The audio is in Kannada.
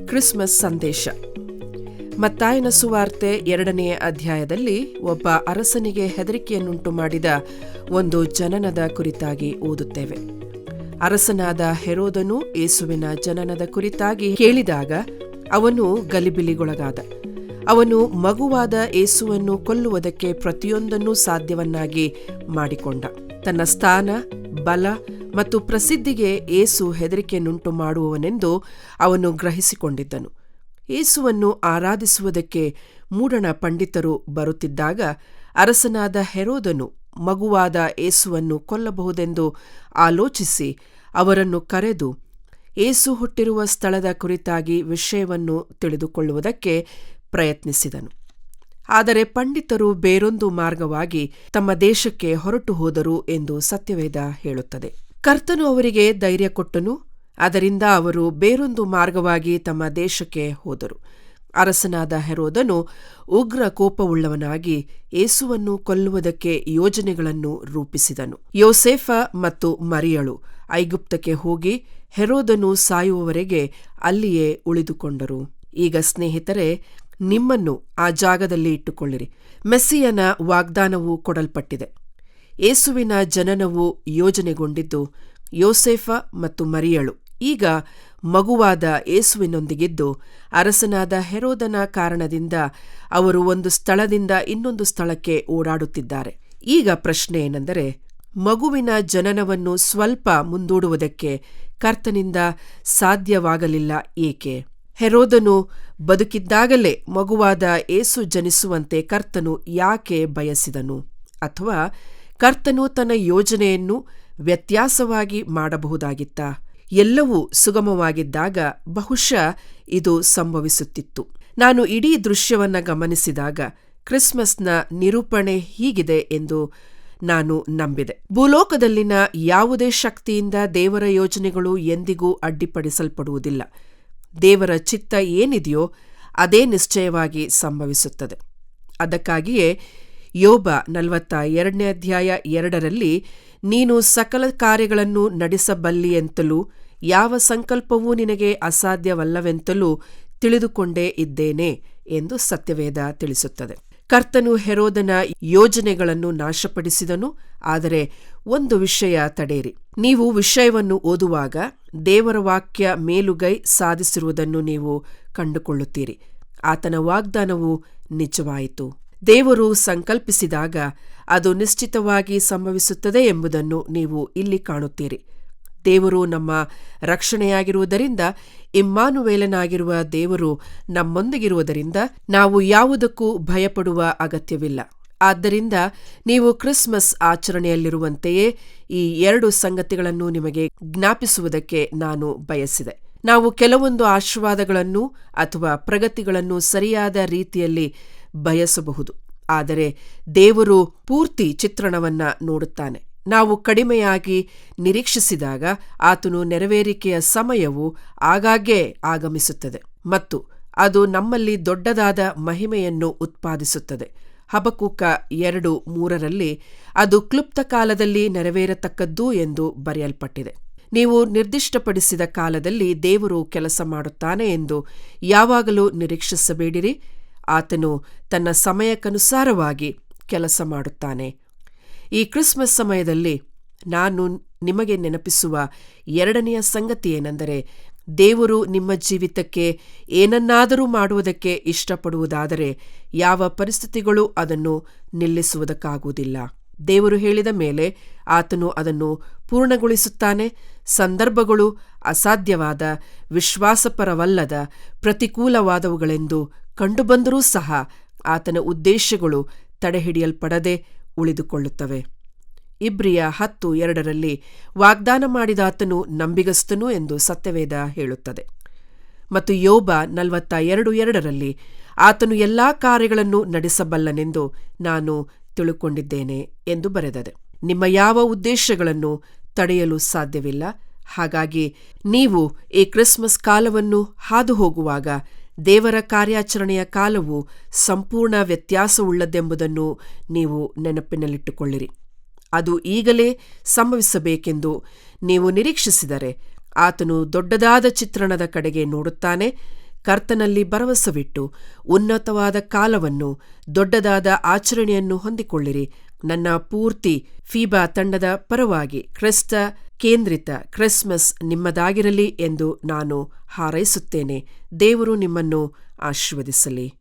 ಕ್ರಿಸ್ಮಸ್ ಸಂದೇಶ. ಮತ್ತಾಯನ ಸುವಾರ್ತೆ 2ನೇ ಅಧ್ಯಾಯದಲ್ಲಿ ಒಬ್ಬ ಅರಸನಿಗೆ ಹೆದರಿಕೆಯನ್ನುಂಟು ಮಾಡಿದ ಒಂದು ಜನನದ ಕುರಿತಾಗಿ ಓದುತ್ತೇವೆ. ಅರಸನಾದ ಹೆರೋದನು ಯೇಸುವಿನ ಜನನದ ಕುರಿತಾಗಿ ಕೇಳಿದಾಗ ಅವನು ಗಲಿಬಿಲಿಗೊಳಗಾದ. ಅವನು ಮಗುವಾದ ಯೇಸುವನ್ನು ಕೊಲ್ಲುವುದಕ್ಕೆ ಪ್ರತಿಯೊಂದನ್ನೂ ಸಾಧ್ಯವನ್ನಾಗಿ ಮಾಡಿಕೊಂಡ. ತನ್ನ ಸ್ಥಾನ, ಬಲ ಮತ್ತು ಪ್ರಸಿದ್ಧಿಗೆ ಯೇಸು ಹೆದರಿಕೆಯನ್ನುಂಟು ಮಾಡುವವನೆಂದು ಅವನು ಗ್ರಹಿಸಿಕೊಂಡಿದ್ದನು. ಯೇಸುವನ್ನು ಆರಾಧಿಸುವುದಕ್ಕೆ ಮೂಢಣ ಪಂಡಿತರು ಬರುತ್ತಿದ್ದಾಗ ಅರಸನಾದ ಹೆರೋದನು ಮಗುವಾದ ಯೇಸುವನ್ನು ಕೊಲ್ಲಬಹುದೆಂದು ಆಲೋಚಿಸಿ ಅವರನ್ನು ಕರೆದು ಯೇಸು ಹುಟ್ಟಿರುವ ಸ್ಥಳದ ಕುರಿತಾಗಿ ವಿಷಯವನ್ನು ತಿಳಿದುಕೊಳ್ಳುವುದಕ್ಕೆ ಪ್ರಯತ್ನಿಸಿದನು. ಆದರೆ ಪಂಡಿತರು ಬೇರೊಂದು ಮಾರ್ಗವಾಗಿ ತಮ್ಮ ದೇಶಕ್ಕೆ ಹೊರಟು ಹೋದರು ಎಂದು ಸತ್ಯವೇದ ಹೇಳುತ್ತದೆ. ಕರ್ತನು ಅವರಿಗೆ ಧೈರ್ಯ ಕೊಟ್ಟನು. ಅದರಿಂದ ಅವರು ಬೇರೊಂದು ಮಾರ್ಗವಾಗಿ ತಮ್ಮ ದೇಶಕ್ಕೆ ಹೋದರು. ಅರಸನಾದ ಹೆರೋದನು ಉಗ್ರ ಕೋಪವುಳ್ಳವನಾಗಿ ಯೇಸುವನ್ನು ಕೊಲ್ಲುವುದಕ್ಕೆ ಯೋಜನೆಗಳನ್ನು ರೂಪಿಸಿದನು. ಯೋಸೇಫ ಮತ್ತು ಮರಿಯಳು ಐಗುಪ್ತಕ್ಕೆ ಹೋಗಿ ಹೆರೋದನು ಸಾಯುವವರೆಗೆ ಅಲ್ಲಿಯೇ ಉಳಿದುಕೊಂಡರು. ಈಗ ಸ್ನೇಹಿತರೆ, ನಿಮ್ಮನ್ನು ಆ ಜಾಗದಲ್ಲಿ ಇಟ್ಟುಕೊಳ್ಳಿರಿ. ಮೆಸ್ಸಿಯನ ವಾಗ್ದಾನವು ಕೊಡಲ್ಪಟ್ಟಿದೆ. ಯೇಸುವಿನ ಜನನವು ಯೋಜನೆಗೊಂಡಿದ್ದು ಯೋಸೇಫ ಮತ್ತು ಮರಿಯಳು ಈಗ ಮಗುವಾದ ಯೇಸುವಿನೊಂದಿಗಿದ್ದು ಅರಸನಾದ ಹೆರೋದನ ಕಾರಣದಿಂದ ಅವರು ಒಂದು ಸ್ಥಳದಿಂದ ಇನ್ನೊಂದು ಸ್ಥಳಕ್ಕೆ ಓಡಾಡುತ್ತಿದ್ದಾರೆ. ಈಗ ಪ್ರಶ್ನೆ ಏನೆಂದರೆ, ಮಗುವಿನ ಜನನವನ್ನು ಸ್ವಲ್ಪ ಮುಂದೂಡುವುದಕ್ಕೆ ಕರ್ತನಿಂದ ಸಾಧ್ಯವಾಗಲಿಲ್ಲ ಏಕೆ? ಹೆರೋದನು ಬದುಕಿದ್ದಾಗಲೇ ಮಗುವಾದ ಯೇಸು ಜನಿಸುವಂತೆ ಕರ್ತನು ಯಾಕೆ ಬಯಸಿದನು? ಅಥವಾ ಕರ್ತನು ತನ್ನ ಯೋಜನೆಯನ್ನು ವ್ಯತ್ಯಾಸವಾಗಿ ಮಾಡಬಹುದಾಗಿತ್ತಾ? ಎಲ್ಲವೂ ಸುಗಮವಾಗಿದ್ದಾಗ ಬಹುಶಃ ಇದು ಸಂಭವಿಸುತ್ತಿತ್ತು. ನಾನು ಇಡೀ ದೃಶ್ಯವನ್ನು ಗಮನಿಸಿದಾಗ ಕ್ರಿಸ್ಮಸ್ನ ನಿರೂಪಣೆ ಹೀಗಿದೆ ಎಂದು ನಾನು ನಂಬಿದೆ. ಭೂಲೋಕದಲ್ಲಿನ ಯಾವುದೇ ಶಕ್ತಿಯಿಂದ ದೇವರ ಯೋಜನೆಗಳು ಎಂದಿಗೂ ಅಡ್ಡಿಪಡಿಸಲ್ಪಡುವುದಿಲ್ಲ. ದೇವರ ಚಿತ್ತ ಏನಿದೆಯೋ ಅದೇ ನಿಶ್ಚಯವಾಗಿ ಸಂಭವಿಸುತ್ತದೆ. ಅದಕ್ಕಾಗಿಯೇ ಯೋಬ 42ನೇ ಅಧ್ಯಾಯ 2ರಲ್ಲಿ ನೀನು ಸಕಲ ಕಾರ್ಯಗಳನ್ನು ನಡೆಸಬಲ್ಲಿಯೆಂತಲೂ ಯಾವ ಸಂಕಲ್ಪವೂ ನಿನಗೆ ಅಸಾಧ್ಯವಲ್ಲವೆಂತಲೂ ತಿಳಿದುಕೊಂಡೇ ಇದ್ದೇನೆ ಎಂದು ಸತ್ಯವೇದ ತಿಳಿಸುತ್ತದೆ. ಕರ್ತನು ಹೆರೋದನ ಯೋಜನೆಗಳನ್ನು ನಾಶಪಡಿಸಿದನು. ಆದರೆ ಒಂದು ವಿಷಯ ತಡೆಯಿರಿ. ನೀವು ವಿಷಯವನ್ನು ಓದುವಾಗ ದೇವರ ವಾಕ್ಯ ಮೇಲುಗೈ ಸಾಧಿಸಿರುವುದನ್ನು ನೀವು ಕಂಡುಕೊಳ್ಳುತ್ತೀರಿ. ಆತನ ವಾಗ್ದಾನವು ನಿಜವಾಯಿತು. ದೇವರು ಸಂಕಲ್ಪಿಸಿದಾಗ ಅದು ನಿಶ್ಚಿತವಾಗಿ ಸಂಭವಿಸುತ್ತದೆ ಎಂಬುದನ್ನು ನೀವು ಇಲ್ಲಿ ಕಾಣುತ್ತೀರಿ. ದೇವರು ನಮ್ಮ ರಕ್ಷಣೆಯಾಗಿರುವುದರಿಂದ, ಇಮ್ಮಾನುವೇಲನಾಗಿರುವ ದೇವರು ನಮ್ಮೊಂದಿಗಿರುವುದರಿಂದ ನಾವು ಯಾವುದಕ್ಕೂ ಭಯಪಡುವ ಅಗತ್ಯವಿಲ್ಲ. ಆದ್ದರಿಂದ ನೀವು ಕ್ರಿಸ್ಮಸ್ ಆಚರಣೆಯಲ್ಲಿರುವಂತೆಯೇ ಈ 2 ಸಂಗತಿಗಳನ್ನು ನಿಮಗೆ ಜ್ಞಾಪಿಸುವುದಕ್ಕೆ ನಾನು ಬಯಸಿದೆ. ನಾವು ಕೆಲವೊಂದು ಆಶೀರ್ವಾದಗಳನ್ನು ಅಥವಾ ಪ್ರಗತಿಗಳನ್ನು ಸರಿಯಾದ ರೀತಿಯಲ್ಲಿ ಬಯಸಬಹುದು, ಆದರೆ ದೇವರು ಪೂರ್ತಿ ಚಿತ್ರಣವನ್ನ ನೋಡುತ್ತಾನೆ. ನಾವು ಕಡಿಮೆಯಾಗಿ ನಿರೀಕ್ಷಿಸಿದಾಗ ಆತನು ನೆರವೇರಿಕೆಯ ಸಮಯವು ಆಗಾಗ್ಗೆ ಆಗಮಿಸುತ್ತದೆ ಮತ್ತು ಅದು ನಮ್ಮಲ್ಲಿ ದೊಡ್ಡದಾದ ಮಹಿಮೆಯನ್ನು ಉತ್ಪಾದಿಸುತ್ತದೆ. ಹಬಕ್ಕೂಕ 2:3ರಲ್ಲಿ ಅದು ಕ್ಲುಪ್ತ ಕಾಲದಲ್ಲಿ ನೆರವೇರತಕ್ಕದ್ದು ಎಂದು ಬರೆಯಲ್ಪಟ್ಟಿದೆ. ನೀವು ನಿರ್ದಿಷ್ಟಪಡಿಸಿದ ಕಾಲದಲ್ಲಿ ದೇವರು ಕೆಲಸ ಮಾಡುತ್ತಾನೆ ಎಂದು ಯಾವಾಗಲೂ ನಿರೀಕ್ಷಿಸಬೇಡಿರಿ. ಆತನು ತನ್ನ ಸಮಯಕ್ಕನುಸಾರವಾಗಿ ಕೆಲಸ ಮಾಡುತ್ತಾನೆ. ಈ ಕ್ರಿಸ್ಮಸ್ ಸಮಯದಲ್ಲಿ ನಾನು ನಿಮಗೆ ನೆನಪಿಸುವ 2ನೆಯ ಸಂಗತಿ ಏನೆಂದರೆ, ದೇವರು ನಿಮ್ಮ ಜೀವಿತಕ್ಕೆ ಏನನ್ನಾದರೂ ಮಾಡುವುದಕ್ಕೆ ಇಷ್ಟಪಡುವುದಾದರೆ ಯಾವ ಪರಿಸ್ಥಿತಿಗಳು ಅದನ್ನು ನಿಲ್ಲಿಸುವುದಕ್ಕಾಗುವುದಿಲ್ಲ. ದೇವರು ಹೇಳಿದ ಮೇಲೆ ಆತನು ಅದನ್ನು ಪೂರ್ಣಗೊಳಿಸುತ್ತಾನೆ. ಸಂದರ್ಭಗಳು ಅಸಾಧ್ಯವಾದ, ವಿಶ್ವಾಸಪರವಲ್ಲದ, ಪ್ರತಿಕೂಲವಾದವುಗಳೆಂದು ಕಂಡುಬಂದರೂ ಸಹ ಆತನ ಉದ್ದೇಶಗಳು ತಡೆಹಿಡಿಯಲ್ಪಡದೆ ಉಳಿದುಕೊಳ್ಳುತ್ತವೆ. ಇಬ್ರಿಯ 10:2ರಲ್ಲಿ ವಾಗ್ದಾನ ಮಾಡಿದಾತನು ನಂಬಿಗಸ್ತನು ಎಂದು ಸತ್ಯವೇದ ಹೇಳುತ್ತದೆ. ಮತ್ತು ಯೋಬ 42:2ರಲ್ಲಿ ಆತನು ಎಲ್ಲಾ ಕಾರ್ಯಗಳನ್ನು ನಡೆಸಬಲ್ಲನೆಂದು ನಾನು ತಿಳುಕೊಂಡಿದ್ದೇನೆ ಎಂದು ಬರೆದದೆ. ನಿಮ್ಮ ಯಾವ ಉದ್ದೇಶಗಳನ್ನು ತಡೆಯಲು ಸಾಧ್ಯವಿಲ್ಲ. ಹಾಗಾಗಿ ನೀವು ಈ ಕ್ರಿಸ್ಮಸ್ ಕಾಲವನ್ನು ಹಾದು ಹೋಗುವಾಗ ದೇವರ ಕಾರ್ಯಾಚರಣೆಯ ಕಾಲವು ಸಂಪೂರ್ಣ ವ್ಯತ್ಯಾಸವುಳ್ಳದೆಂಬುದನ್ನು ನೀವು ನೆನಪಿನಲ್ಲಿಟ್ಟುಕೊಳ್ಳಿರಿ. ಅದು ಈಗಲೇ ಸಂಭವಿಸಬೇಕೆಂದು ನೀವು ನಿರೀಕ್ಷಿಸಿದರೆ ಆತನು ದೊಡ್ಡದಾದ ಚಿತ್ರಣದ ಕಡೆಗೆ ನೋಡುತ್ತಾನೆ. ಕರ್ತನಲ್ಲಿ ಭರವಸವಿಟ್ಟು ಉನ್ನತವಾದ ಕಾಲವನ್ನು, ದೊಡ್ಡದಾದ ಆಚರಣೆಯನ್ನು ಹೊಂದಿಕೊಳ್ಳಿರಿ. ನನ್ನ ಪೂರ್ತಿ ಫೀಬಾ ತಂಡದ ಪರವಾಗಿ ಕ್ರಿಸ್ತ ಕೇಂದ್ರಿತ ಕ್ರಿಸ್ಮಸ್ ನಿಮ್ಮದಾಗಿರಲಿ ಎಂದು ನಾನು ಹಾರೈಸುತ್ತೇನೆ. ದೇವರು ನಿಮ್ಮನ್ನು ಆಶೀರ್ವದಿಸಲಿ.